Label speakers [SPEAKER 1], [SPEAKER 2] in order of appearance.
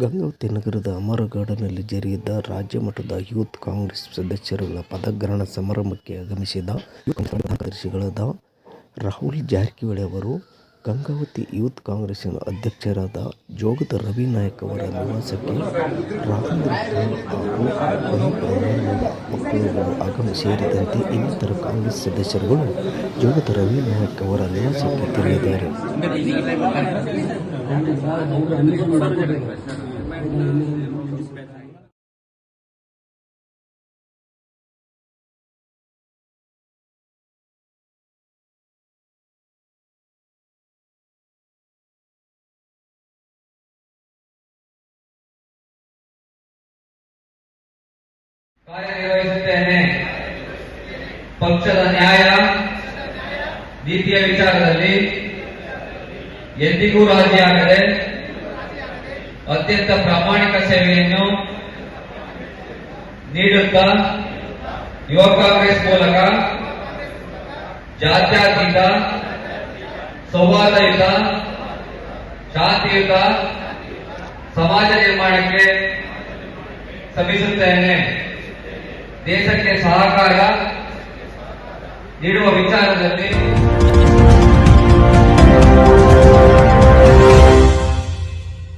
[SPEAKER 1] ಗಂಗಾವತಿ ನಗರದ ಅಮರಗಾರ್ಡನ್ನಲ್ಲಿ ಜರುಗಿದ ರಾಜ್ಯ ಮಟ್ಟದ ಯೂತ್ ಕಾಂಗ್ರೆಸ್ ಸದಸ್ಯರುಗಳ ಪದಗ್ರಹಣ ಸಮಾರಂಭಕ್ಕೆ ಆಗಮಿಸಿದ ಯೂತ್ ಕಾಂಗ್ರೆಸ್ ಕಾರ್ಯದರ್ಶಿಗಳಾದ ರಾಹುಲ್ ಜಾರಕಿಹೊಳಿ ಅವರು ಗಂಗಾವತಿ ಯೂತ್ ಕಾಂಗ್ರೆಸ್ಸಿನ ಅಧ್ಯಕ್ಷರಾದ ಜೋಗದ ರವಿ ನಾಯಕ್ ಅವರ ನಿವಾಸಕ್ಕೆ ರಾಘವೇಂದ್ರ ಹಾಗೂ ಮಕ್ಕಳುಗಳು ಆಗಮನ ಸೇರಿದಂತೆ ಇನ್ನಿತರ ಕಾಂಗ್ರೆಸ್ ಸದಸ್ಯರುಗಳು ಜೋಗದ ರವಿ ನಾಯಕ್ ಅವರ ನಿವಾಸಕ್ಕೆ ತೆರಳಿದ್ದಾರೆ.
[SPEAKER 2] ಕಾರ್ಯನಿರ್ವಹಿಸುತ್ತೇನೆ. ಪಕ್ಷದ ನ್ಯಾಯ ನೀತಿಯ ವಿಚಾರದಲ್ಲಿ ಎಂದಿಗೂ ರಾಜಿಯಾಗದೆ ಅತ್ಯಂತ ಪ್ರಾಮಾಣಿಕ ಸೇವೆಯನ್ನು ನೀಡುತ್ತಾ ಯುವ ಕಾಂಗ್ರೆಸ್ ಮೂಲಕ ಜಾತ್ಯತೀತ, ಸೌಹಾರ್ದಯುತ, ಶಾಂತಿಯುತ ಸಮಾಜ ನಿರ್ಮಾಣಕ್ಕೆ ಶ್ರಮಿಸುತ್ತೇನೆ. ದೇಶಕ್ಕೆ ಸಹಕಾರ ನೀಡುವ ವಿಚಾರದಲ್ಲಿ